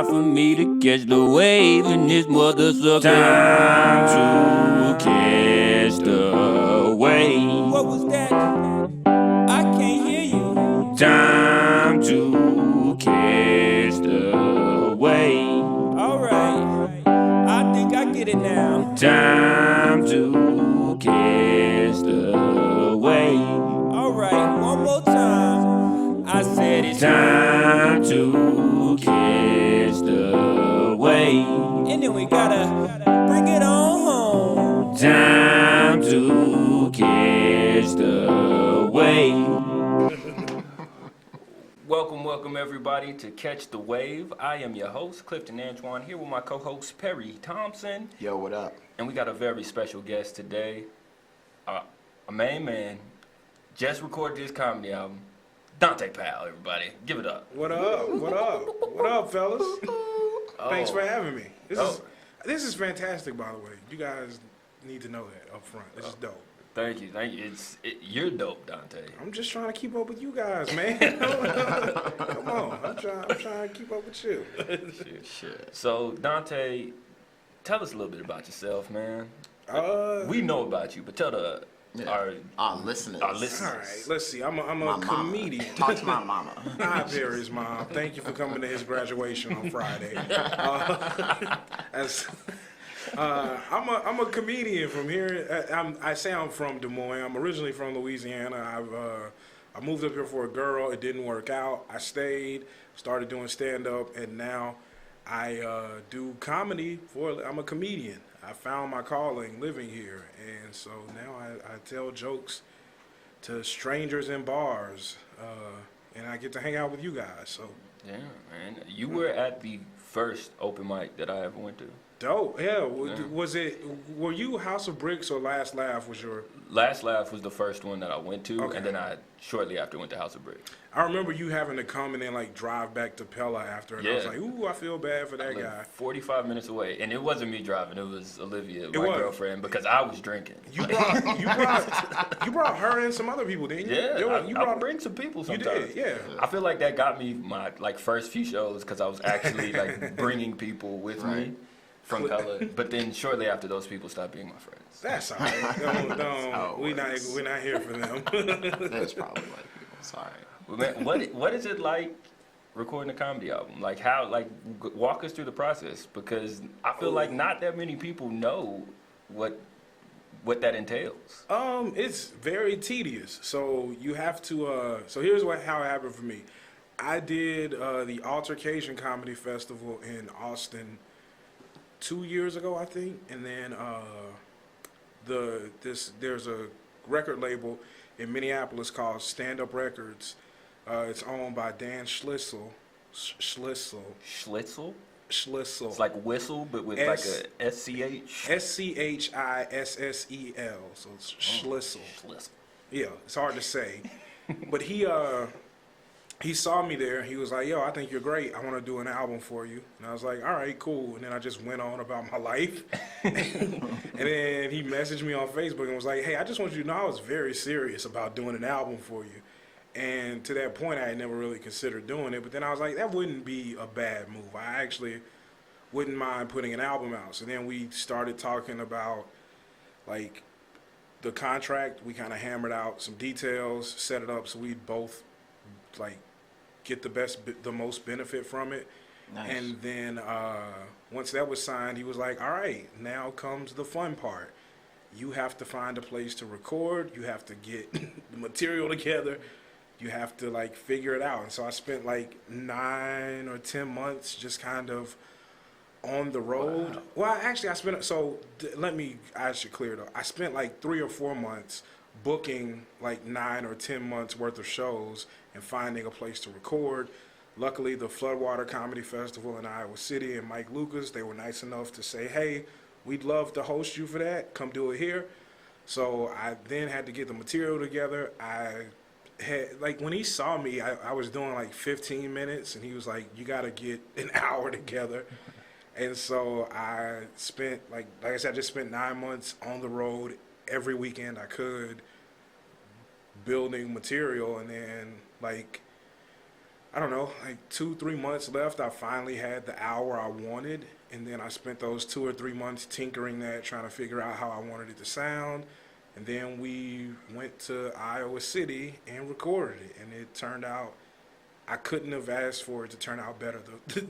for me to catch the wave in this mother sucker. Time to catch the wave. What was that? I can't hear you. Time to catch the wave. Alright, I think I get it now. Time to catch the wave. Alright, one more time. I said it's Time to catch the wave. and then we gotta bring it on home. Time to catch the wave. Welcome everybody to Catch the Wave. I am your host, Clifton Antoine, here with my co-host Perry Thompson. Yo, what up? And we got a very special guest today. A main man, just recorded his comedy album, Dante Powell, everybody. Give it up. What up? What up? What up, fellas? Thanks for having me. This is fantastic, by the way. You guys need to know that up front. This is dope. Thank you. You're dope, Dante. I'm just trying to keep up with you guys, man. Come on. I'm trying to keep up with you. Sure. So, Dante, tell us a little bit about yourself, man. We know about you, but tell our listeners. All right, let's see. I'm a comedian. Talk to my mama. Hi, Perry's mom. Thank you for coming to his graduation on Friday. I'm a comedian from here. I say I'm from Des Moines. I'm originally from Louisiana. I moved up here for a girl. It didn't work out. I stayed, started doing stand-up, and now I do comedy. I'm a comedian. I found my calling living here, and so now I tell jokes to strangers in bars, and I get to hang out with you guys. So yeah, man. You were at the first open mic that I ever went to. Dope. Yeah. Were you House of Bricks or Last Laugh was your? Last Laugh was the first one that I went to, Okay. and then I shortly after went to House of Bricks. I remember you having to come and then like drive back to Pella after, and I was Yeah. like, ooh, I feel bad for that guy. 45 minutes away, and it wasn't me driving. It was Olivia, my was. girlfriend, because I was drinking. You brought her and some other people, didn't you? Yeah, I bring some people You sometimes. did, yeah. I feel like that got me my first few shows because I was actually like bringing people with me from Pella. But then shortly after, those people stopped being my friends. That's all right. Don't. We're not here for them. That's probably white people. Sorry. Well, man, what is it like recording a comedy album? Like walk us through the process, because I feel like not that many people know what that entails. It's very tedious. So you have to. So here's how it happened for me. I did the Altercation Comedy Festival in Austin 2 years ago, I think, and then there's a record label in Minneapolis called Stand Up Records. It's owned by Dan Schlissel. Schlitzel? Schlissel. It's like whistle, but with like a SCH? SCHISSEL. So it's Schlissel. Schlitzel. Yeah, it's hard to say. But he saw me there. He was like, yo, I think you're great. I want to do an album for you. And I was like, all right, cool. And then I just went on about my life. And then he messaged me on Facebook and was like, hey, I just want you to know I was very serious about doing an album for you. And to that point, I had never really considered doing it. But then I was like, that wouldn't be a bad move. I actually wouldn't mind putting an album out. So then we started talking about, like, the contract. We kind of hammered out some details, set it up so we'd both, like, get the most benefit from it. Nice. And then once that was signed, he was like, all right, now comes the fun part. You have to find a place to record. You have to get the material together. You have to, like, figure it out. And so I spent, like, 9 or 10 months just kind of on the road. Wow. Well, actually, I should clear it up. I spent, like, 3 or 4 months booking, like, 9 or 10 months worth of shows and finding a place to record. Luckily, the Floodwater Comedy Festival in Iowa City and Mike Lucas, they were nice enough to say, hey, we'd love to host you for that. Come do it here. So I then had to get the material together. When he saw me, I was doing like 15 minutes, and he was like, you got to get an hour together. And so I spent, like I said, I just spent 9 months on the road every weekend I could, building material. And then, like, I don't know, like 2-3 months left, I finally had the hour I wanted. And then I spent those 2 or 3 months tinkering that, trying to figure out how I wanted it to sound. And then we went to Iowa City and recorded it. And it turned out, I couldn't have asked for it to turn out better.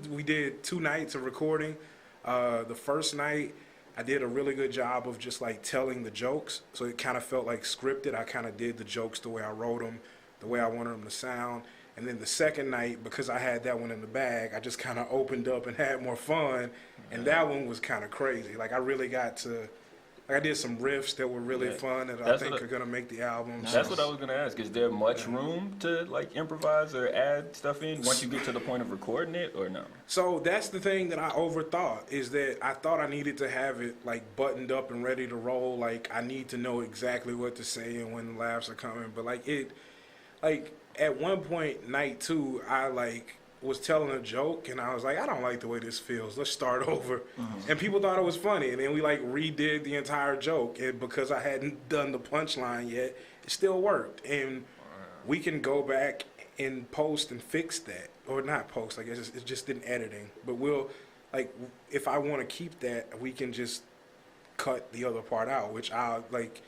We did 2 nights of recording. The first night, I did a really good job of just like telling the jokes. So it kind of felt like scripted. I kind of did the jokes the way I wrote them, the way I wanted them to sound. And then the second night, because I had that one in the bag, I just kind of opened up and had more fun. And that one was kind of crazy. Like I really got to, like I did some riffs that were really fun that I think are going to make the album. That's what I was going to ask. Is there much room to like improvise or add stuff in once you get to the point of recording it, or no? So that's the thing that I overthought, is that I thought I needed to have it like buttoned up and ready to roll. Like I need to know exactly what to say and when the laughs are coming. But like at one point, night 2, I like was telling a joke and I was like, I don't like the way this feels. Let's start over. And people thought it was funny. And then we like redid the entire joke. And because I hadn't done the punchline yet, it still worked. And we can go back and post and fix that. Or not post, I guess it's just in editing. But we'll, like, if I want to keep that, we can just cut the other part out, which I like.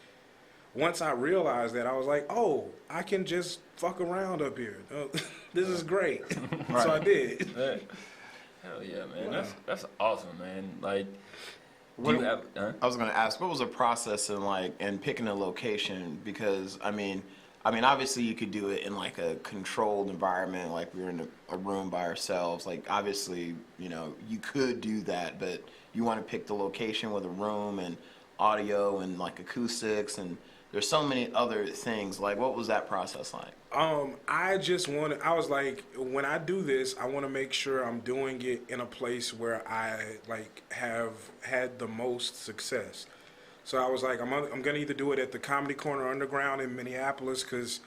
Once I realized that, I was like, oh, I can just fuck around up here. This is great. Right. So I did. Hell yeah, man. That's awesome, man. Like, do What- you have? I was gonna ask, what was the process in picking a location? Because I mean, obviously you could do it in like a controlled environment, like we were in a room by ourselves. Like obviously, you could do that, but you want to pick the location with a room and audio and like acoustics, and there's so many other things. Like, what was that process like? I was like, when I do this, I want to make sure I'm doing it in a place where I like have had the most success. So I was like, I'm gonna either do it at the Comedy Corner Underground in Minneapolis, because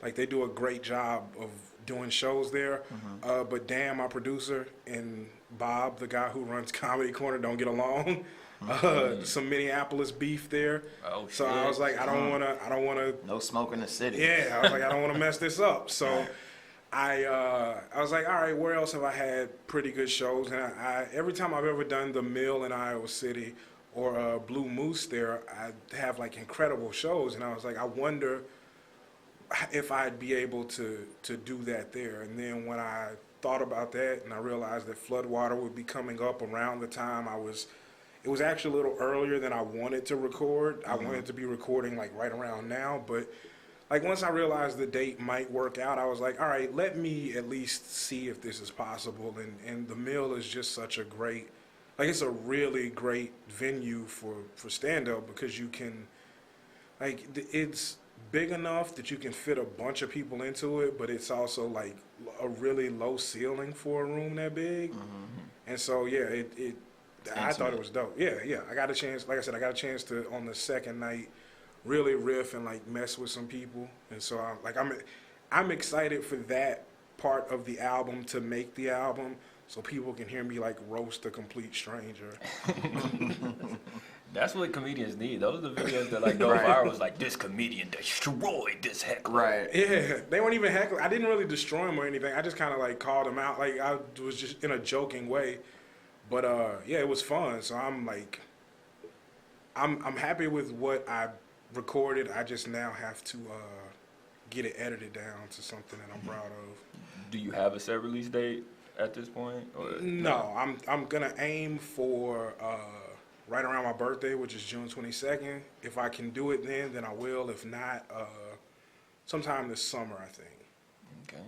like they do a great job of doing shows there. But Dan, my producer, and Bob, the guy who runs Comedy Corner, don't get along. Some Minneapolis beef there. Oh, so shit. I was like, I don't wanna. No smoke in the city. Yeah, I was like, I don't want to mess this up. So I was like, all right, where else have I had pretty good shows? And I every time I've ever done the Mill in Iowa City or Blue Moose there, I have like incredible shows. And I was like, I wonder if I'd be able to do that there. And then when I thought about that and I realized that Floodwater would be coming up around the time it was actually a little earlier than I wanted to record. I wanted to be recording like right around now, but like once I realized the date might work out, I was like, all right, let me at least see if this is possible. And the Mill is just such a great, like it's a really great venue for stand-up, because you can, like it's big enough that you can fit a bunch of people into it, but it's also like a really low ceiling for a room that big. And so, yeah, I thought it was dope. Yeah. I got a chance, like I said, to, on the second night, really riff and like mess with some people. And so I'm excited for that part of the album to make the album, so people can hear me like roast a complete stranger. That's what comedians need. Those are the videos that like go viral. Was like, this comedian destroyed this heckler. Right. Yeah, they weren't even heckling. I didn't really destroy them or anything. I just kind of like called them out. Like I was just in a joking way. But yeah, it was fun. So I'm like, I'm happy with what I recorded. I just now have to get it edited down to something that I'm proud of. Do you have a set release date at this point? Or No, I'm gonna aim for right around my birthday, which is June 22nd. If I can do it then I will. If not, sometime this summer, I think. Okay.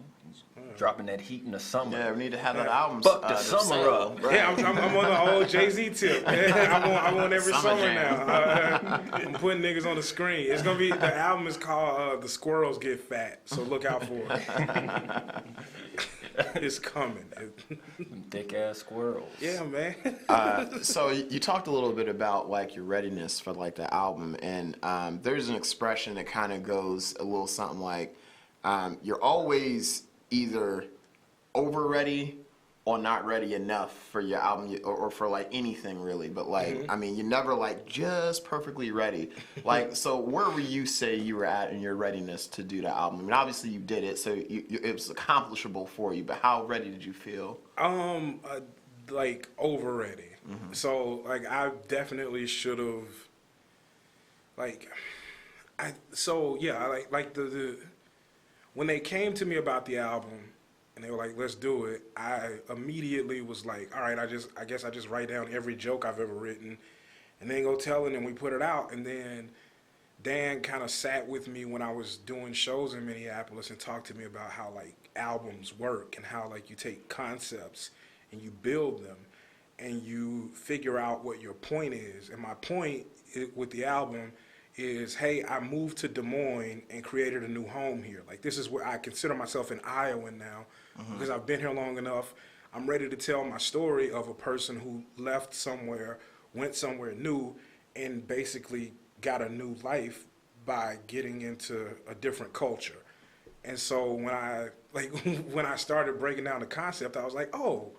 Dropping that heat in the summer. Yeah, we need to have that album. Fuck the to summer sell. up. Right. Yeah, I'm on the old Jay-Z tip. I'm on every Summer summer jam. now. I'm putting niggas on the screen. It's gonna be, the album is called The Squirrels Get Fat, so look out for it. It's coming. Thick ass squirrels. Yeah, man. So you talked a little bit about like your readiness for like the album, and there's an expression that kind of goes a little something like, you're always either over ready or not ready enough for your album or for like anything really, but like I mean you're never like just perfectly ready. Like, so where were you say you were at in your readiness to do the album? I mean obviously you did it, so it was accomplishable for you, but how ready did you feel? Like over ready. So like I definitely should have like I like the when they came to me about the album and they were like, let's do it, I immediately was like, all right, I guess I just write down every joke I've ever written and then go tell it, and we put it out. And then Dan kind of sat with me when I was doing shows in Minneapolis and talked to me about how like albums work and how like you take concepts and you build them and you figure out what your point is. And my point with the album is, hey, I moved to Des Moines and created a new home here. Like, this is where I consider myself an Iowan now because I've been here long enough. I'm ready to tell my story of a person who left somewhere, went somewhere new, and basically got a new life by getting into a different culture. And so when I started breaking down the concept, I was like, oh,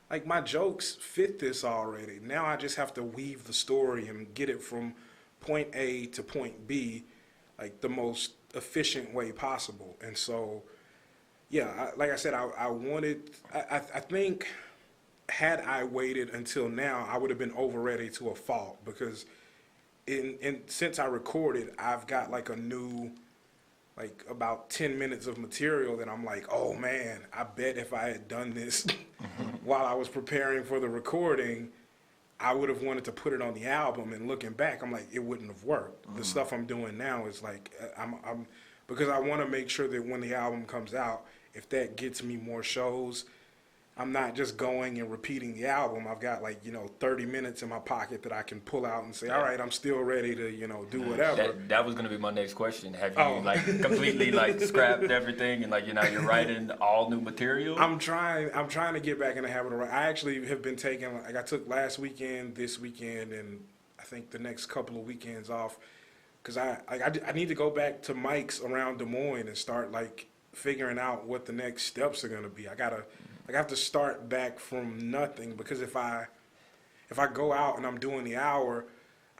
like my jokes fit this already. Now I just have to weave the story and get it from point A to point B, like the most efficient way possible. And so, yeah, like I said, I think had I waited until now, I would have been over ready to a fault, because since I recorded, I've got like a new, like about 10 minutes of material that I'm like, oh man, I bet if I had done this while I was preparing for the recording, I would have wanted to put it on the album. And looking back, I'm like, it wouldn't have worked. The stuff I'm doing now is like, I'm because I want to make sure that when the album comes out, if that gets me more shows, I'm not just going and repeating the album. I've got 30 minutes in my pocket that I can pull out and say, all right, I'm still ready to, do whatever. That was going to be my next question. Have you completely scrapped everything and you're writing all new material? I'm trying to get back in the habit of writing. I actually have been taking, I took last weekend, this weekend, and I think the next couple of weekends off, because I need to go back to Mike's around Des Moines and start figuring out what the next steps are going to be. I have to start back from nothing, because if I go out and I'm doing the hour,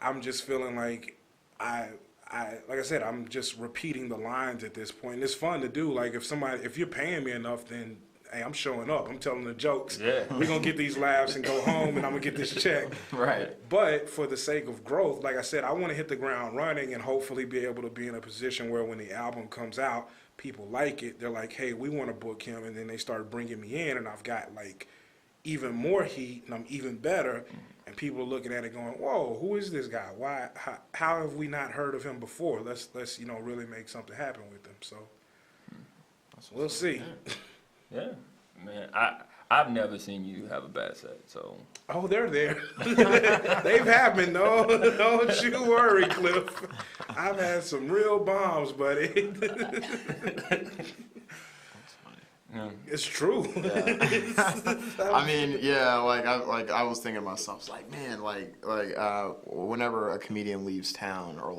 I'm just feeling like like I said, I'm just repeating the lines at this point. And it's fun to do. Like if you're paying me enough, then hey, I'm showing up. I'm telling the jokes. Yeah. We're gonna get these laughs and go home, and I'm gonna get this check. Right. But for the sake of growth, like I said, I want to hit the ground running and hopefully be able to be in a position where when the album comes out, people like it. They're like, hey, we want to book him, and then they start bringing me in, and I've got even more heat, and I'm even better, and people are looking at it going, whoa, who is this guy? Why? How have we not heard of him before? Let's really make something happen with him. So we'll see. Yeah, man, I've never seen you have a bad set, so. Oh, they're there. They've happened. No, don't you worry, Cliff. I've had some real bombs, buddy. Yeah. It's true. Yeah. I mean, yeah, I was thinking to myself, man, whenever a comedian leaves town or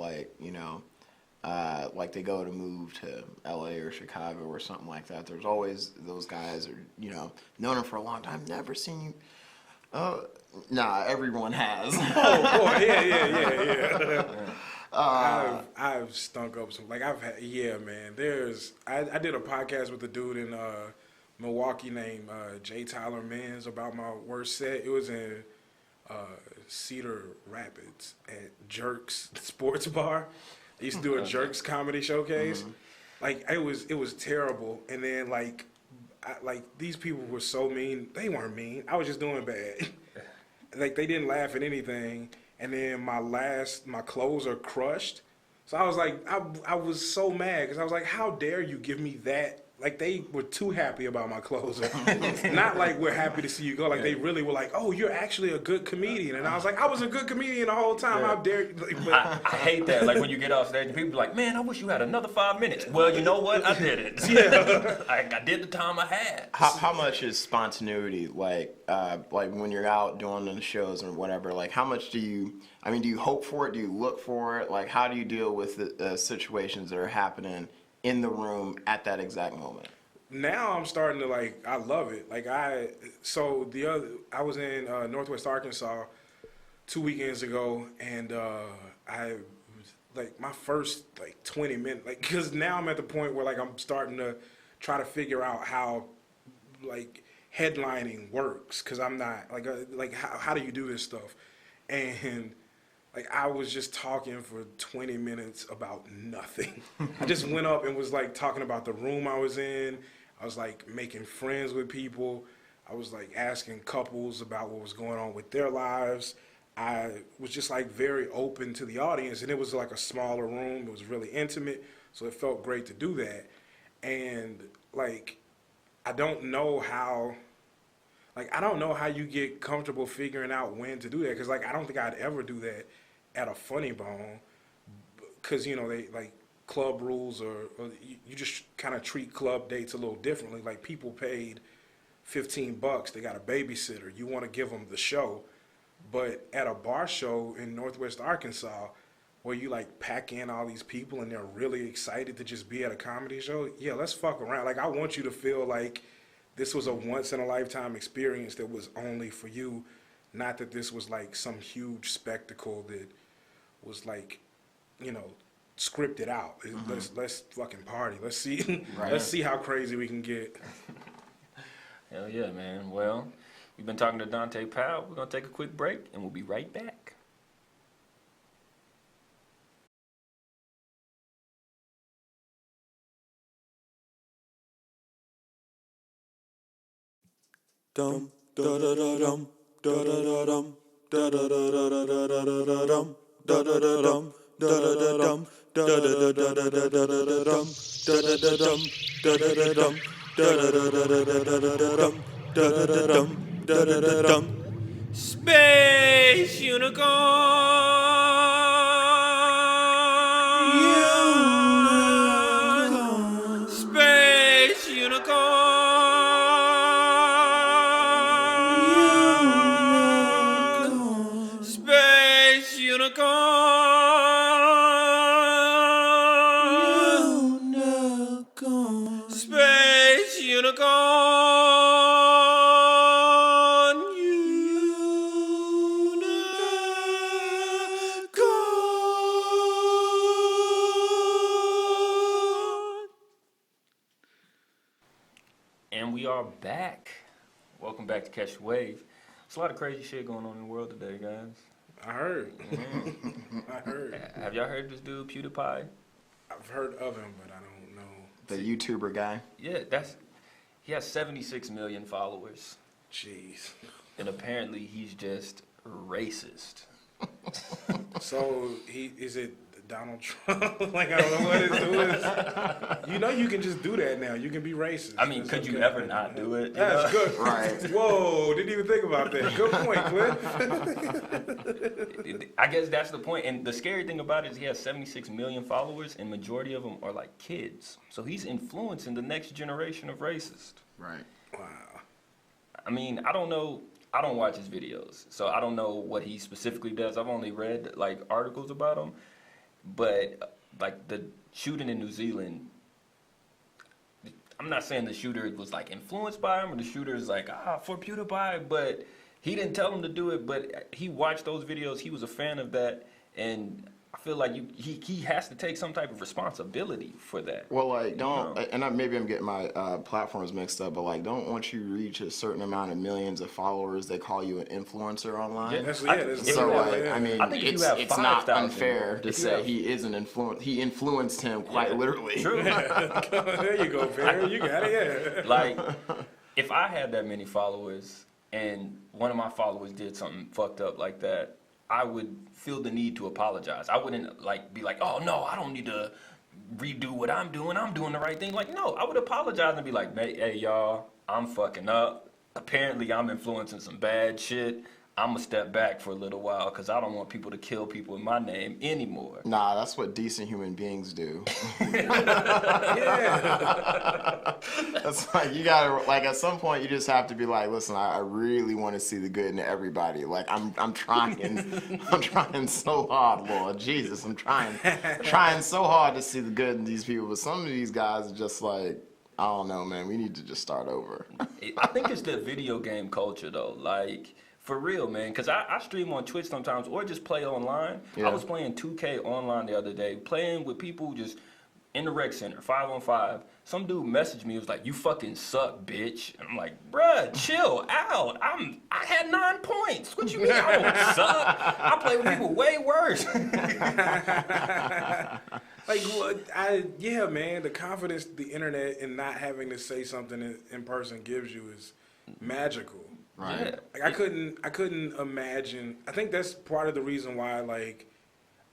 they go to move to LA or Chicago or something like that, there's always those guys known them for a long time, never seen you. Nah, everyone has. Oh boy, yeah. I've stunk up some. Man. I did a podcast with a dude in Milwaukee named J. Tyler Mins about my worst set. It was in Cedar Rapids at Jerks Sports Bar. I used to do a Jerks comedy showcase. Mm-hmm. It was terrible. And then these people were so mean. They weren't mean. I was just doing bad. They didn't laugh at anything. And then my closer crushed. So I was I was so mad, because I was like, how dare you give me that? They were too happy about my closer. Not we're happy to see you go. They really were oh, you're actually a good comedian. And I was I was a good comedian the whole time. Yeah. How dare you? I hate that. When you get off stage and people are man, I wish you had another 5 minutes. Well, you know what? I did it. Yeah. I did the time I had. How much is spontaneity, when you're out doing the shows or whatever, how much do you hope for it? Do you look for it? How do you deal with the situations that are happening in the room at that exact moment? now I'm starting to like. I love it. Like I was in Northwest Arkansas 2 weekends ago, and I was like my first like 20 minutes, like because now I'm at the point where like I'm starting to try to figure out how like headlining works because I'm not like how do you do this stuff, and like I was just talking for 20 minutes about nothing. I just went up and was like talking about the room I was in. I was like making friends with people. I was like asking couples about what was going on with their lives. I was just like very open to the audience, and it was like a smaller room. It was really intimate, so it felt great to do that. And like, I don't know how you get comfortable figuring out when to do that, because like I don't think I'd ever do that at a Funny Bone, because you know they like club rules or you just kind of treat club dates a little differently. Like people paid $15, they got a babysitter. You want to give them the show. But at a bar show in Northwest Arkansas, where you like pack in all these people and they're really excited to just be at a comedy show, yeah, let's fuck around. Like I want you to feel like this was a once in a lifetime experience that was only for you, not that this was like some huge spectacle that was like, you know, scripted out. Let's fucking party. Let's see let's see how crazy we can get. Hell yeah, man. Well, we've been talking to Dante Powell. We're going to take a quick break, and we'll be right back. Dum da da da dum da da da dum da da da da da da da da dum da da da dum da da da dum da da da da da da da da dum da da da dum da da da dum da da da da da da da dum da da da dum da da da dum. Space Unicorn. Space Unicorn. Space Unicorn. Space Unicorn. And we are back. Welcome back to Catch the Wave. There's a lot of crazy shit going on in the world today, guys. I heard. I heard. Have y'all heard this dude, PewDiePie? I've heard of him, but I don't know. The YouTuber guy. Yeah, he has 76 million followers. Jeez. And apparently he's just racist. So is it Donald Trump? Like I don't know what his do is. You know you can just do that now. You can be racist. I mean, That's could you okay. ever not do it? That's good. Right. Whoa, didn't even think about that. Good point, Cliff. I guess that's the point. And the scary thing about it is he has 76 million followers, and majority of them are like kids. So he's influencing the next generation of racists. Right. Wow. I mean, I don't know. I don't watch his videos, so I don't know what he specifically does. I've only read like articles about him. But like the shooting in New Zealand, I'm not saying the shooter was like influenced by him or the shooter is like, for PewDiePie, but he didn't tell him to do it, but he watched those videos, he was a fan of that, and I feel like he has to take some type of responsibility for that. Well, like, don't, You know? and maybe I'm getting my platforms mixed up, but like, don't once you reach a certain amount of millions of followers, they call you an influencer online. Yeah. That's So, yeah, like, yeah. I mean, I think if you have it's not 5,000, unfair to if you say have- he is an influence. He influenced him quite literally. True. There you go, Barry. You got it. Yeah. Like, if I had that many followers and one of my followers did something fucked up like that, I would feel the need to apologize. I wouldn't like be like, oh no, I don't need to redo what I'm doing the right thing. Like, no, I would apologize and be like, hey y'all, I'm fucking up. Apparently I'm influencing some bad shit. I'm gonna step back for a little while because I don't want people to kill people in my name anymore. Nah, that's what decent human beings do. Yeah. That's like, you gotta, like, at some point you just have to be like, listen, I really want to see the good in everybody. Like, I'm trying so hard, Lord Jesus, I'm trying so hard to see the good in these people, but some of these guys are just like, I don't know, man. We need to just start over. I think it's the video game culture, though. Like, for real, man. Because I stream on Twitch sometimes or just play online. Yeah. I was playing 2K online the other day, playing with people just in the rec center, 5-on-5. Some dude messaged me, he was like, "You fucking suck, bitch." And I'm like, bruh, chill out. I had 9 points. What you mean I don't suck? I play with people way worse. Like, yeah, man, the confidence the internet and not having to say something in person gives you is magical. Right. Yeah. Like, I couldn't imagine. I think that's part of the reason why, like,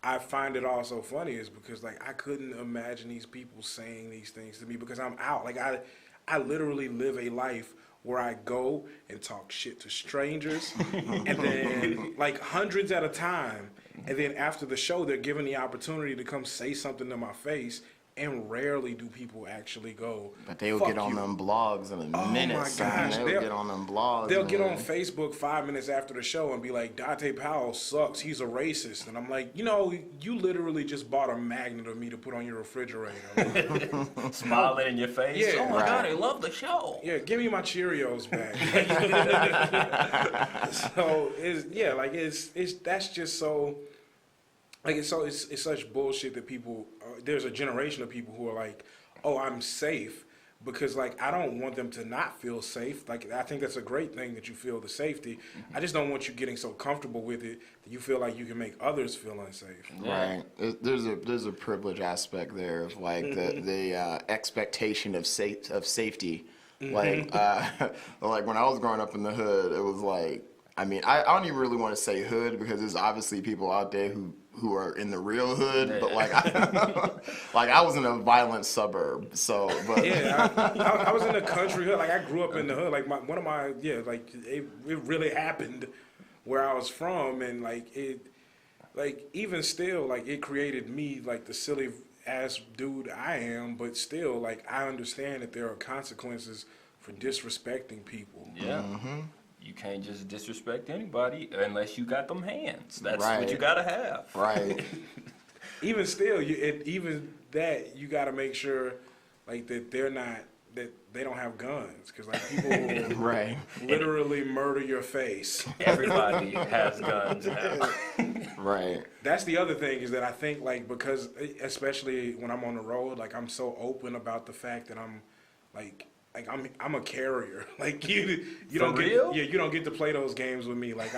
I find it all so funny is because, like, I couldn't imagine these people saying these things to me because I'm out. Like, I literally live a life where I go and talk shit to strangers and then, like, hundreds at a time. And then after the show, they're given the opportunity to come say something to my face. And rarely do people actually go. But they'll "Fuck get on you." them blogs in a minute. my son. gosh, They'll get on them blogs. They'll get on man. Facebook 5 minutes after the show and be like, "Dante Powell sucks. He's a racist." And I'm like, you literally just bought a magnet of me to put on your refrigerator. Smiling in your face. Yeah. Oh my Right. God, I love the show. Yeah, give me my Cheerios back. So that's just so. Like it's such bullshit that people. There's a generation of people who are like, "Oh, I'm safe," because like I don't want them to not feel safe. Like I think that's a great thing that you feel the safety. I just don't want you getting so comfortable with it that you feel like you can make others feel unsafe. Right. There's a privilege aspect there of like the expectation of safety. Like like when I was growing up in the hood, it was like I don't even really want to say hood because there's obviously people out there who are in the real hood, but like I was in a violent suburb, so but Yeah, I was in the country hood. Like I grew up in the hood. Like it really happened where I was from, and even still, like it created me like the silly ass dude I am. But still, like I understand that there are consequences for disrespecting people. Yeah. You can't just disrespect anybody unless you got them hands. That's Right. what you gotta have. right. Even still, you gotta make sure like that they don't have guns because like people will Right. literally murder your face. Everybody has guns now. Right. That's the other thing is that I think like because especially when I'm on the road, like I'm so open about the fact that I'm like I'm a carrier. Like you don't real? get you don't get to play those games with me. Like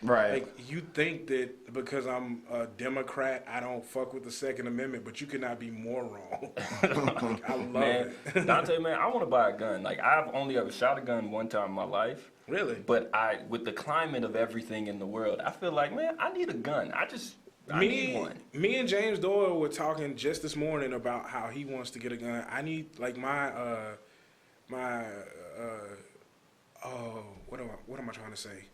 Right. like you think that because I'm a Democrat, I don't fuck with the Second Amendment, but you could not be more wrong. Like, I love Man, it. Dante, man, I want to buy a gun. Like I've only ever shot a gun one time in my life. Really? But with the climate of everything in the world, I feel like, man, I need a gun. I need one. Me and James Doyle were talking just this morning about how he wants to get a gun. I need like what am I trying to say?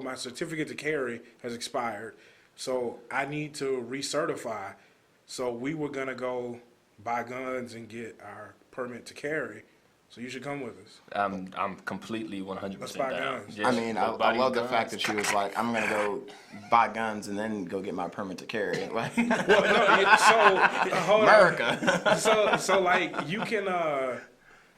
My certificate to carry has expired, so I need to recertify. So we were gonna go buy guns and get our permit to carry. So you should come with us. I'm completely 100% Let's buy down. guns. Just I mean, I everybody's love the guns. fact that she was like, I'm going to go buy guns and then go get my permit to carry. Like, Well, no, so hold America. on. So like you can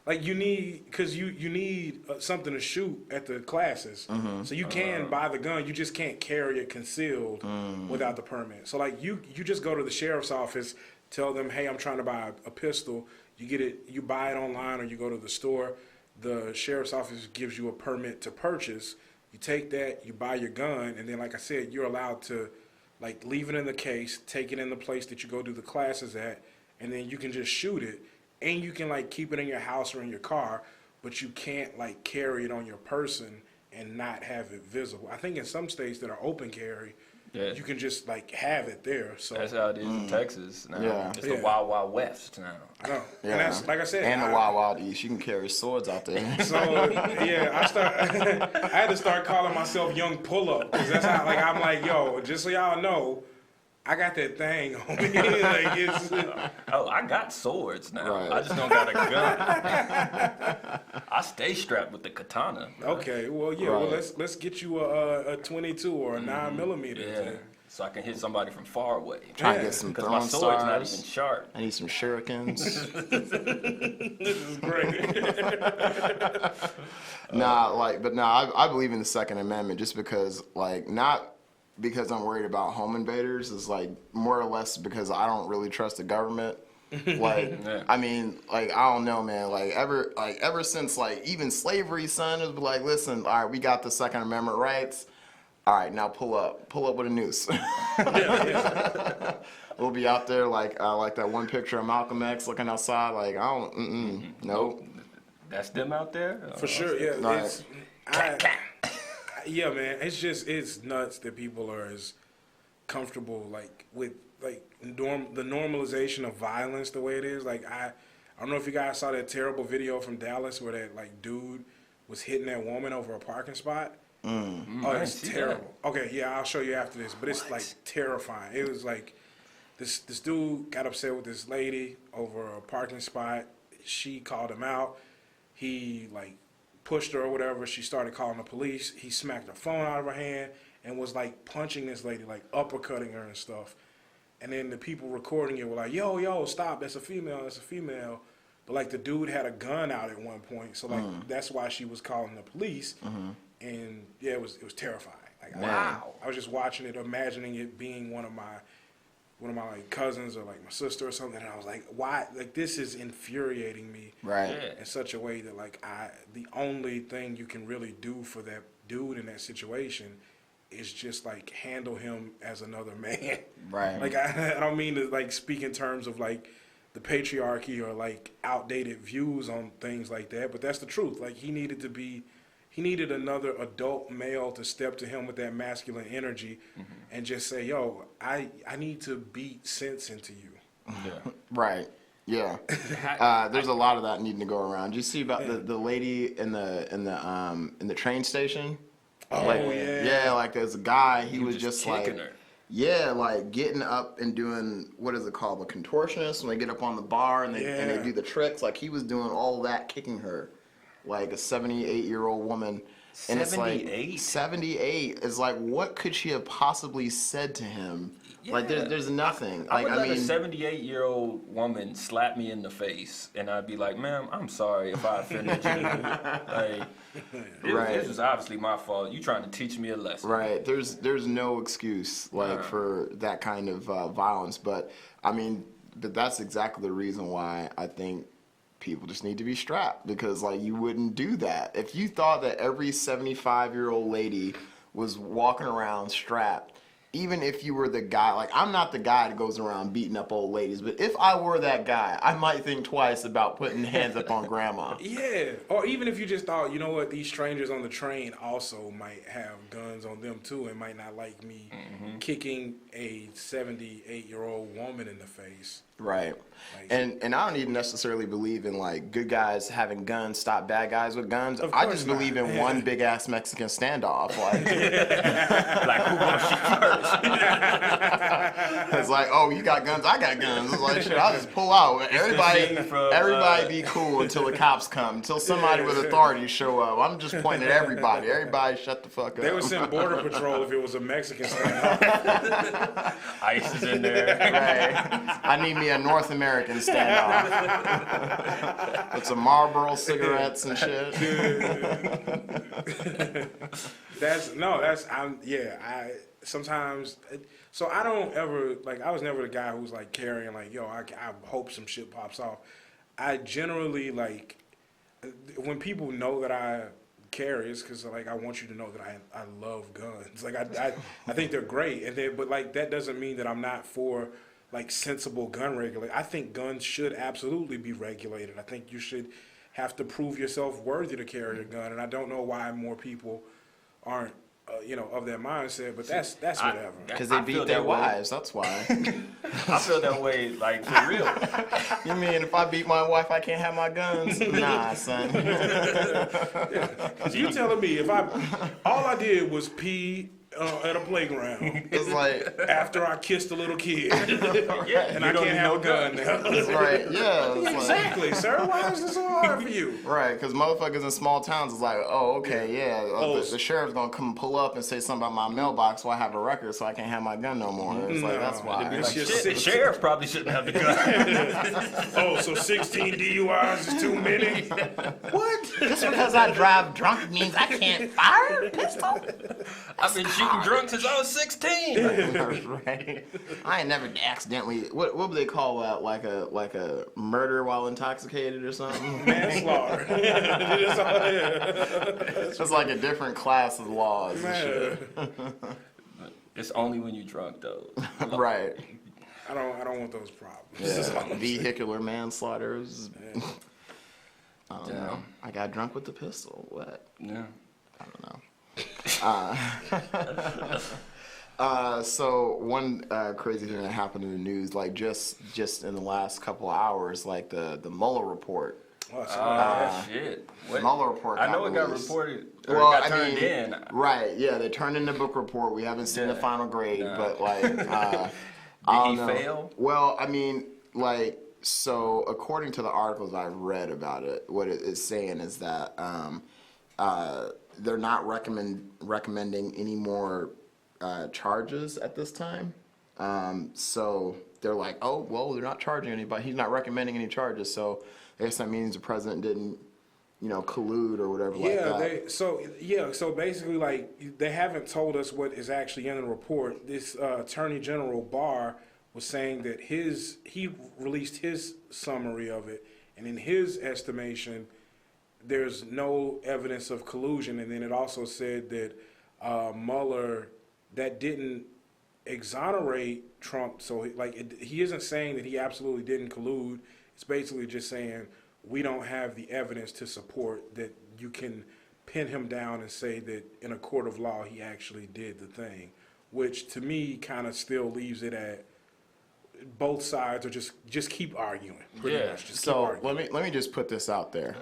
like you need because you need something to shoot at the classes. So you can buy the gun, you just can't carry it concealed without the permit. So like you just go to the sheriff's office, tell them, hey, I'm trying to buy a pistol. You get it, you buy it online or you go to the store. The sheriff's office gives you a permit to purchase. You take that, you buy your gun, and then like I said, you're allowed to like leave it in the case, take it in the place that you go do the classes at, and then you can just shoot it. And you can like keep it in your house or in your car, but you can't like carry it on your person and not have it visible. I think in some states that are open carry, Yeah. you can just like have it there. So That's how it is in Texas now. Yeah. It's Yeah. the Wild Wild West now. I know. Yeah. And that's like I said. And the Wild Wild East. You can carry swords out there. So yeah, I had to start calling myself Young Pull Up because that's how like I'm like, yo, just so y'all know, I got that thing on me. Like it's Oh, I got swords now. Right. I just don't got a gun. I stay strapped with the katana. okay. Well, yeah. Right. Well, let's get you a 22 or a 9mm. Yeah. so I can hit somebody from far away. Trying to get some Because my throwing sword's not stars. even sharp. I need some shurikens. This is great. I believe in the Second Amendment just because, like, not because I'm worried about home invaders. It's like more or less because I don't really trust the government. Like, Yeah. I mean, like, I don't know, man. Ever since, like, even slavery, son, is like, listen, all right, we got the Second Amendment rights. All right, now pull up with a noose. We'll be out there like that one picture of Malcolm X looking outside, like, I don't, nope. That's them out there? For sure, yeah. Right. Yeah, man. It's nuts that people are as comfortable like with like the normalization of violence the way it is. Like I don't know if you guys saw that terrible video from Dallas where that like dude was hitting that woman over a parking spot. Oh, it's terrible. Okay, yeah, I'll show you after this, but it's like terrifying. It was like this dude got upset with this lady over a parking spot. She called him out. He like pushed her or whatever. She started calling the police. He smacked her phone out of her hand and was like punching this lady, like uppercutting her and stuff. And then the people recording it were like, yo, stop, that's a female. But like the dude had a gun out at one point, so like that's why she was calling the police. And yeah, it was terrifying. Like Wow. I was just watching it, imagining it being one of my like cousins or like my sister or something, and I was like, why? Like this is infuriating me. Right. Yeah. In such a way that like the only thing you can really do for that dude in that situation is just like handle him as another man. Right. Like I don't mean to like speak in terms of like the patriarchy or like outdated views on things like that, but that's the truth. Like he needed another adult male to step to him with that masculine energy and just say, yo, I need to beat sense into you. Yeah. Right. Yeah. There's a lot of that needing to go around. Did you see about the lady in the train station? Oh, Like, yeah. like there's a guy, he was just just like, kicking her. yeah, like getting up and doing, what is it called, the contortionist, when they get up on the bar and they do the tricks. Like he was doing all that, kicking her, like a 78-year-old woman. And it's like 78? 78 is like, what could she have possibly said to him? Like there's nothing. I would Like let a 78-year-old woman slap me in the face, and I'd be like, "Ma'am, I'm sorry if I offended you. Like, this was obviously my fault. You trying to teach me a lesson." Right. There's no excuse for that kind of violence. But I mean, but that's exactly the reason why I think people just need to be strapped, because like you wouldn't do that if you thought that every 75-year-old lady was walking around strapped. Even if you were the guy, like I'm not the guy that goes around beating up old ladies, but if I were that guy, I might think twice about putting hands up on grandma. Yeah, or even if you just thought, you know what, these strangers on the train also might have guns on them too and might not like me kicking a 78-year-old woman in the face. Right. Like, And I don't even necessarily believe in like good guys having guns stop bad guys with guns. Of I course just not. believe in one big ass Mexican standoff. Like Like, who gonna shoot first? it's like, oh, you got guns, I got guns. It's like, shit, I'll just pull out. scene from, Everybody be cool until the cops come, until somebody with authority show up. I'm just pointing at everybody. Everybody shut the fuck up. they would send border patrol if it was a Mexican standoff. ICE is in there. Right. I need me a North American standoff. With some Marlboro cigarettes and shit. Sometimes, so I don't ever, like, I was never the guy who's like carrying like, yo, I hope some shit pops off. I generally like, when people know that I carry, it's because like I want you to know that I love guns. Like I think they're great, but like that doesn't mean that I'm not for like sensible gun regulation. I think guns should absolutely be regulated. I think you should have to prove yourself worthy to carry a gun, and I don't know why more people aren't, of that mindset. But that's whatever. Because they I feel beat their that way. wives, that's why. I feel that way, like, for real. You mean if I beat my wife, I can't have my guns? Nah, son. So you telling me if all I did was pee at a playground. It's like After I kissed a little kid, Yeah, and you I don't can't need have no a gun now. it's right, yeah. It's like, Exactly, sir. Why is this so hard for you? right, because motherfuckers in small towns is like, oh, okay, yeah. The sheriff's gonna come pull up and say something about my mailbox, so I have a record, so I can't have my gun no more. It's like that's why. It's Like, just shit, the 16 sheriff probably shouldn't have the gun. Oh, so 16 DUIs is too many? What? Just because I drive drunk means I can't fire a pistol? I've been shooting drunk since I was 16. Right. I ain't never accidentally. What would they call that? Like a murder while intoxicated or something? Manslaughter. It's like a different class of laws and shit. It's only when you're drunk, though. Right. I don't want those problems. Yeah. Vehicular manslaughter. I don't Yeah. know. I got drunk with the pistol. What? Yeah. I don't know. So one crazy thing that happened in the news, like just in the last couple of hours, like the Mueller report. Shit. The What? Mueller report. I know it got released. reported. Or Well, it got I turned mean, in. right? Yeah, they turned in the book report. We haven't seen the Yeah. final grade, No. but like, Did I he don't know. fail? Well, I mean, like, so according to the articles I've read about it, what it is saying is that they're not recommending any more charges at this time. So they're like, oh, well, they're not charging anybody. He's not recommending any charges. So I guess that means the president didn't, collude or whatever like that. So basically, like, they haven't told us what is actually in the report. This Attorney General Barr was saying that he released his summary of it, and in his estimation, there's no evidence of collusion. And then it also said that Mueller, that didn't exonerate Trump. So he isn't saying that he absolutely didn't collude. It's basically just saying we don't have the evidence to support that you can pin him down and say that in a court of law he actually did the thing, which to me kind of still leaves it at both sides are just keep arguing. Pretty Yeah. much. Just keep So arguing. let me just put this out there,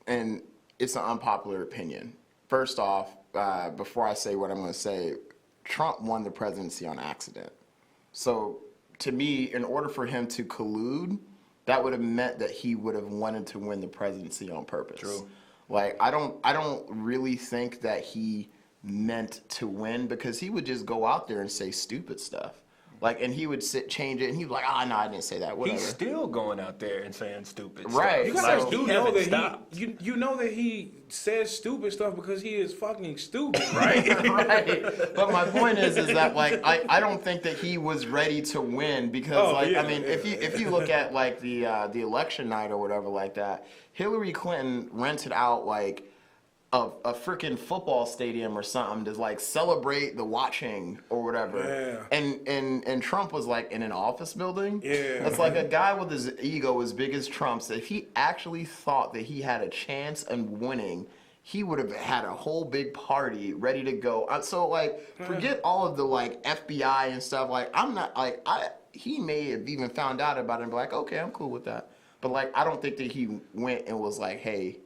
and it's an unpopular opinion. First off, before I say what I'm going to say, Trump won the presidency on accident. So to me, in order for him to collude, that would have meant that he would have wanted to win the presidency on purpose. True. Like I don't really think that he meant to win, because he would just go out there and say stupid stuff. Like, and he would change it, and he'd be like, no, I didn't say that. Whatever. He's still going out there and saying stupid Right. stuff. You guys So- do he know hasn't that stopped. you know that he says stupid stuff because he is fucking stupid, right? Right. But my point is that like I don't think that he was ready to win, because if you look at like the election night or whatever like that, Hillary Clinton rented out like a freaking football stadium or something to like celebrate the watching or whatever. Yeah. And Trump was like in an office building. Yeah. It's like a guy with his ego as big as Trump's. If he actually thought that he had a chance of winning, he would have had a whole big party ready to go. So like, forget all of the like FBI and stuff. Like, I'm not like he may have even found out about it and be like, okay, I'm cool with that. But like, I don't think that he went and was like, hey,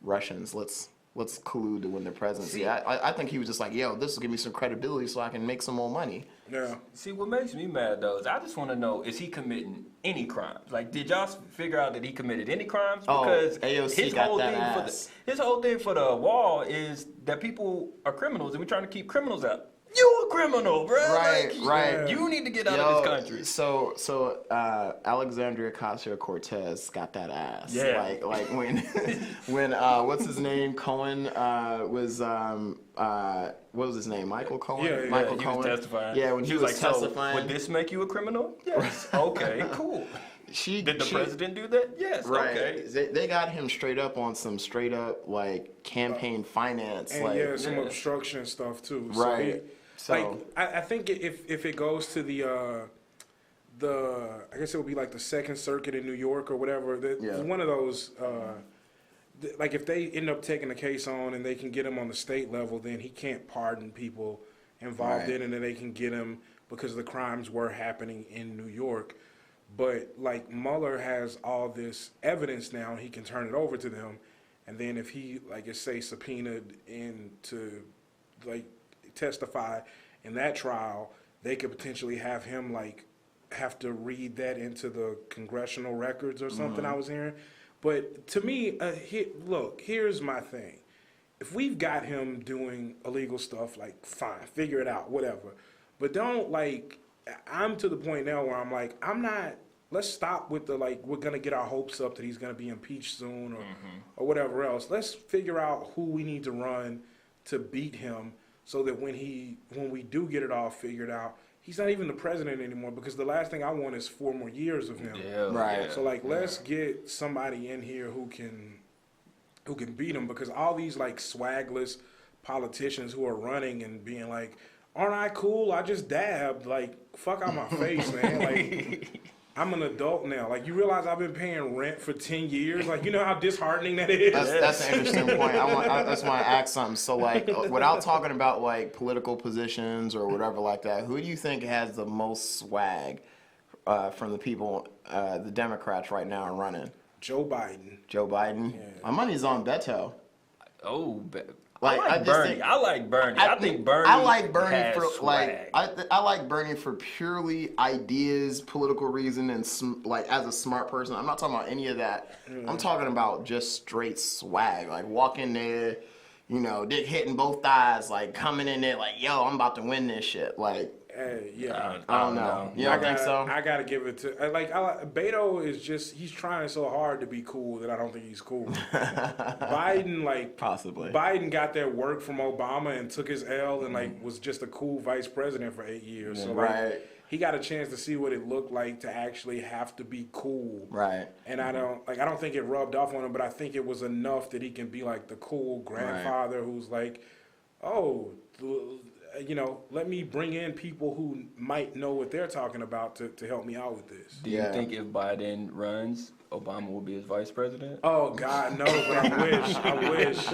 Russians, let's collude to win the presidency. See, I think he was just like, yo, this will give me some credibility so I can make some more money. Yeah. See, what makes me mad, though, is I just want to know, is he committing any crimes? Like, did y'all figure out that he committed any crimes? Oh, Because AOC got that ass. his whole thing for the wall is that people are criminals, and we're trying to keep criminals out. You a criminal, bro. Right, Like, right. You need to get out of this country. So Alexandria Ocasio-Cortez got that ass. Yeah. Like when what's his name? Cohen was what was his name? Michael Cohen. Yeah, Michael he Cohen. was testifying. Yeah, when he was like, testifying. So, would this make you a criminal? Yes. Okay, cool. Did the president do that? Yes. Right. Okay. They got him straight up on some straight up like campaign finance. And like some obstruction stuff too. Right. So I think if it goes to the I guess it would be like the Second Circuit in New York or whatever. One of those. Like if they end up taking the case on and they can get him on the state level, then he can't pardon people involved in it, and then they can get him because the crimes were happening in New York. But like Mueller has all this evidence now, he can turn it over to them, and then if he like say subpoenaed into like testify in that trial, they could potentially have him like have to read that into the congressional records or something. I was hearing, but to me, here's my thing. If we've got him doing illegal stuff, like fine, figure it out, whatever. But don't like. I'm to the point now where I'm like, I'm not. Let's stop with the like. We're gonna get our hopes up that he's gonna be impeached soon or whatever else. Let's figure out who we need to run to beat him, so that when we do get it all figured out, he's not even the president anymore. Because the last thing I want is 4 more years of him. Yeah, Right. So like, let's get somebody in here who can beat him. Because all these like swagless politicians who are running and being like, aren't I cool? I just dabbed. Like, fuck out my face, man. Like, I'm an adult now. Like, you realize I've been paying rent for 10 years? Like, you know how disheartening that is? That's an interesting point. I just want to ask something. So, like, without talking about, like, political positions or whatever like that, who do you think has the most swag from the people, the Democrats right now are running? Joe Biden. Joe Biden? Yeah. My money's on Beto. Oh, Like, I like Bernie. I like Bernie. I think Bernie. I like Bernie has for swag. I like Bernie for purely ideas, political reason, and like as a smart person. I'm not talking about any of that. I'm talking about just straight swag. Like walk in there, you know, dick hitting both thighs, like coming in there, like yo, I'm about to win this shit. Like Yeah. I don't know. You don't think so? I gotta give it to Beto is just he's trying so hard to be cool that I don't think he's cool. Biden Possibly. Biden got that work from Obama and took his L and like was just a cool vice president for 8 years. So like Right. he got a chance to see what it looked like to actually have to be cool. Right. And I don't think it rubbed off on him, but I think it was enough that he can be like the cool grandfather who's like, oh, you know, let me bring in people who might know what they're talking about to help me out with this. Do you think if Biden runs, Obama will be his vice president? Oh, God, no, but I wish.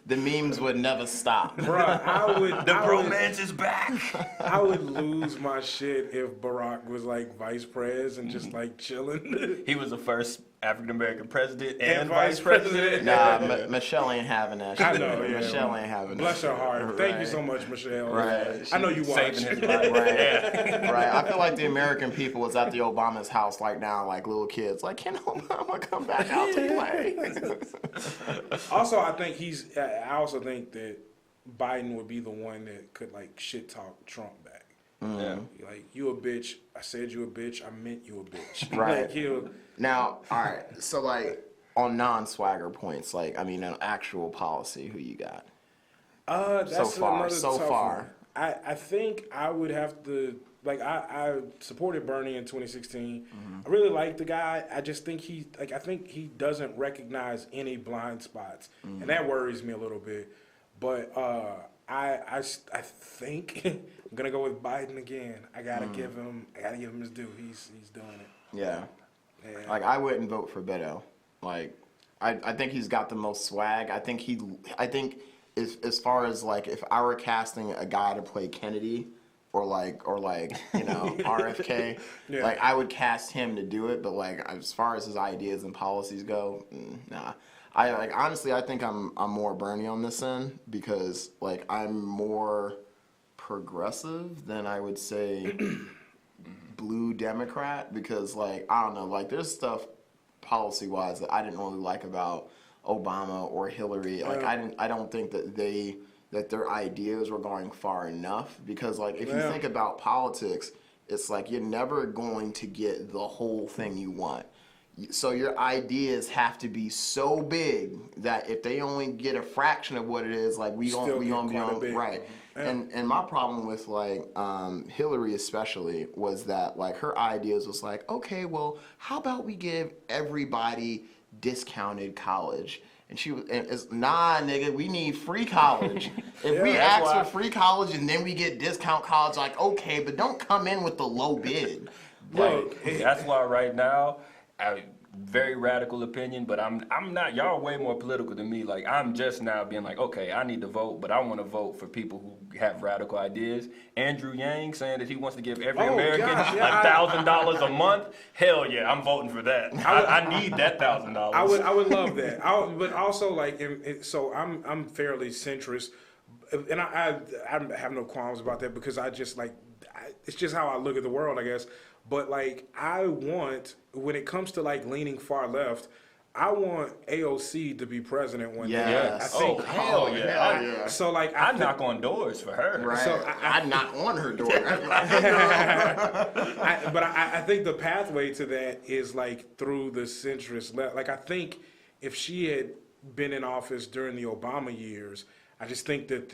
The memes would never stop. Bruh, Bromance is back. I would lose my shit if Barack was like vice pres and just like chilling. He was the first African American president And and vice president. Nah, Michelle ain't having that shit. I know, yeah. Michelle ain't having that. Bless her heart. Thank you Right. so much, Michelle. Right. I know you watch. Saving his life. Right. I feel like the American people is at the Obama's house like now, like little kids. Like, can Obama come back out to play? Also, I also think that Biden would be the one that could like shit talk Trump back. Yeah. Like, you a bitch. I said you a bitch. I meant you a bitch. Right. Like, he'll. Now, all right. So, like, on non-swagger points, like, I mean, an actual policy, who you got? That's So far, another so tough far. one. I think I would have to like I supported Bernie in 2016. I really like the guy. I just think he doesn't recognize any blind spots, and that worries me a little bit. But I think I'm gonna go with Biden again. I gotta give him his due. He's doing it. Yeah. Yeah. Like, I wouldn't vote for Beto. Like, I think he's got the most swag. I think as far as, like, if I were casting a guy to play Kennedy or you know, RFK, Yeah. like, I would cast him to do it. But, like, as far as his ideas and policies go, nah. Honestly, I think I'm more Bernie on this end because, like, I'm more progressive than I would say blue Democrat because, like, I don't know, like, there's stuff policy-wise that I didn't really like about Obama or Hillary. Like, I don't think that their ideas were going far enough because, like, if you think about politics, it's like you're never going to get the whole thing you want. So your ideas have to be so big that if they only get a fraction of what it is, like we gonna be on right. And my problem with like Hillary especially was that like her ideas was like, okay, well, how about we give everybody discounted college? And it's nah, nigga, we need free college. If we ask for free college and then we get discount college, like okay, but don't come in with the low bid. Like, that's why right now, very radical opinion, but I'm not. Y'all are way more political than me. Like I'm just now being like, okay, I need to vote, but I want to vote for people who have radical ideas. Andrew Yang saying that he wants to give every American $1,000 a month. Hell yeah, I'm voting for that. I need that $1,000. I would love that. But also like, so I'm fairly centrist. and I have no qualms about that because I just like, it's just how I look at the world, I guess. But like, I want, when it comes to like leaning far left, I want AOC to be president one day. Yes. I think. hell yeah. yeah. So like, I knock on doors for her. Right. So I'd knock on her door. But I think the pathway to that is like through the centrist left. Like I think if she had been in office during the Obama years, I just think that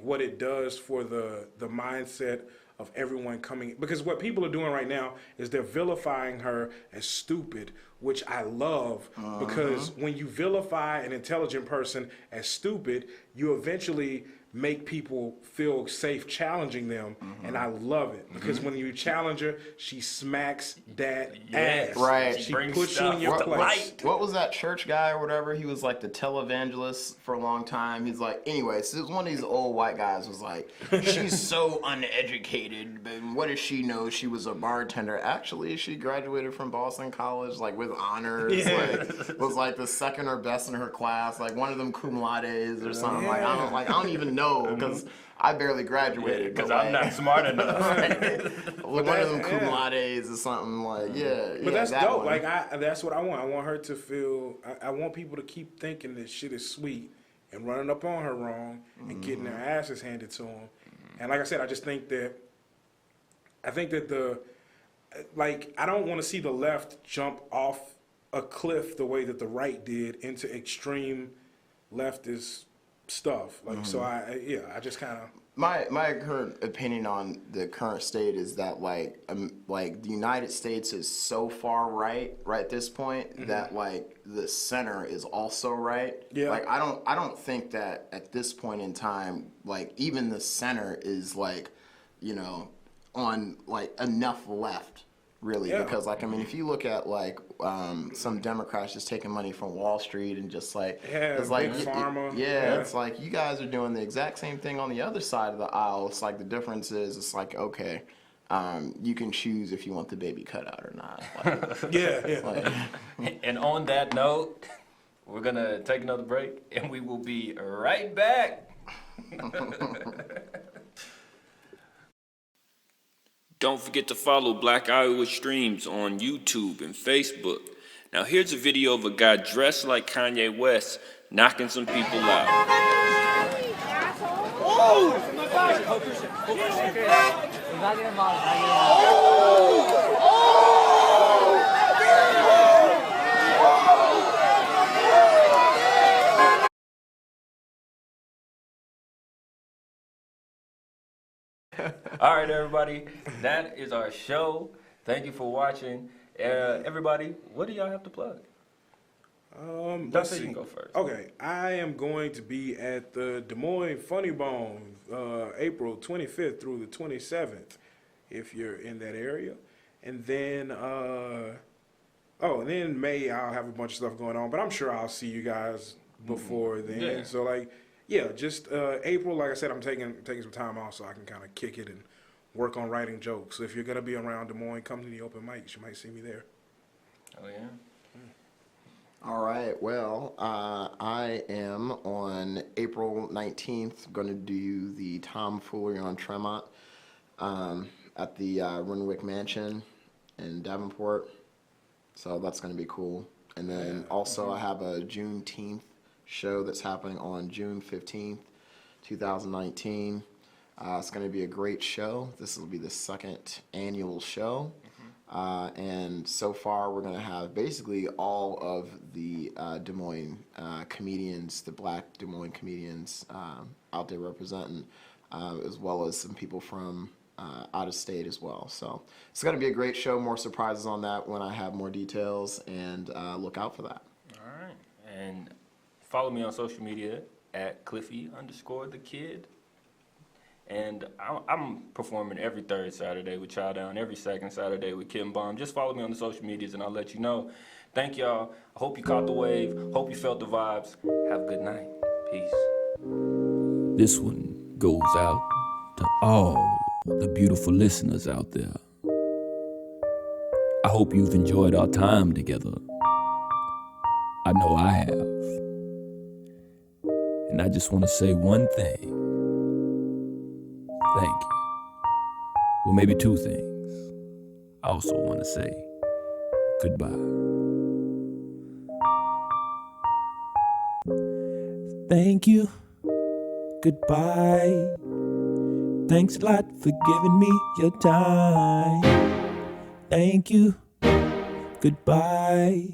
what it does for the mindset of everyone coming, because what people are doing right now is they're vilifying her as stupid, which I love, because when you vilify an intelligent person as stupid, you eventually make people feel safe challenging them, and I love it because when you challenge her, she smacks that ass. Right. She brings puts you in your stuff to place. light. What was that church guy or whatever? He was like the televangelist for a long time. He's like, anyway, so one of these old white guys was like, she's so uneducated, but what does she know? She was a bartender. Actually, she graduated from Boston College, like with honors. Yeah. Like, was like the second or best in her class, like one of them cum laudes or something. Yeah. I don't even know because I barely graduated. Because but, I'm not smart enough. one of them cum laudes or something like, But that's that dope. one. Like that's what I want. I want her to feel. I want people to keep thinking that shit is sweet and running up on her wrong and getting their asses handed to them. And like I said, I just think that. I think that I don't want to see the left jump off a cliff the way that the right did into extreme leftist stuff. Like so, I just kind of. My current opinion on the current state is that like the United States is so far right at this point that like the center is also right. Yeah. Like I don't think that at this point in time like even the center is like, you know, on like enough left really, because like I mean if you look at like some Democrats just taking money from Wall Street and just like it's like Big Pharma. it's like you guys are doing the exact same thing on the other side of the aisle. It's like the difference is it's like okay, you can choose if you want the baby cut out or not. Like, like, And on that note, we're going to take another break and we will be right back. Don't forget to follow Black Iowa Streams on YouTube and Facebook. Now here's a video of a guy dressed like Kanye West knocking some people out. All right, everybody, that is our show. Thank you for watching. Everybody, what do y'all have to plug? Let's Dante, see. you can go first. Okay, I am going to be at the Des Moines Funny Bone, April 25th through the 27th, if you're in that area. And then, and then May I'll have a bunch of stuff going on, but I'm sure I'll see you guys before then. Yeah. So like, just April. Like I said, I'm taking some time off so I can kind of kick it and work on writing jokes. So if you're gonna be around Des Moines, come to the open mics. You might see me there. Oh, yeah. all right, well, I am on April 19th going to do the Tomfoolery on Tremont at the Renwick Mansion in Davenport. So that's going to be cool. And then also I have a Juneteenth show that's happening on June 15th, 2019. It's going to be a great show. This will be the second annual show. And so far we're going to have basically all of the Des Moines comedians, the black Des Moines comedians out there representing, as well as some people from out of state as well. So it's going to be a great show. More surprises on that when I have more details, and look out for that. All right. And follow me on social media at Cliffy_the_kid. And I'm performing every third Saturday with Chow Down, every second Saturday with Kim Bomb. Just follow me on the social medias and I'll let you know. Thank y'all. I hope you caught the wave. Hope you felt the vibes. Have a good night. Peace. This one goes out to all the beautiful listeners out there. I hope you've enjoyed our time together. I know I have. And I just want to say one thing. Thank you. Well, maybe two things. I also want to say goodbye. Thank you. Goodbye. Thanks a lot for giving me your time. Thank you. Goodbye.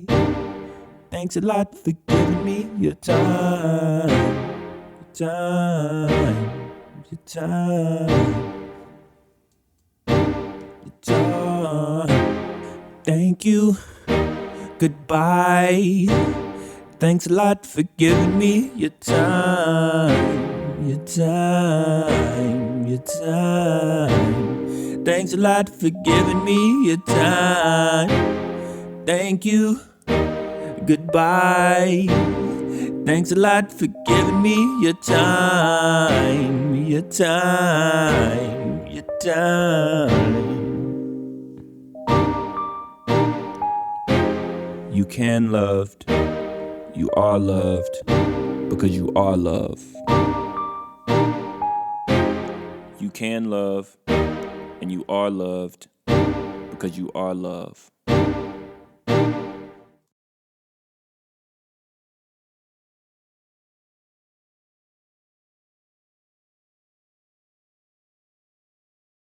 Thanks a lot for giving me your time. Your time. Your time. Your time. Thank you. Goodbye. Thanks a lot for giving me your time. Your time. Your time. Thanks a lot for giving me your time. Thank you. Goodbye. Thanks a lot for giving me your time. Your time. Your time. You can loved. You are loved because you are love. You can love and you are loved because you are love.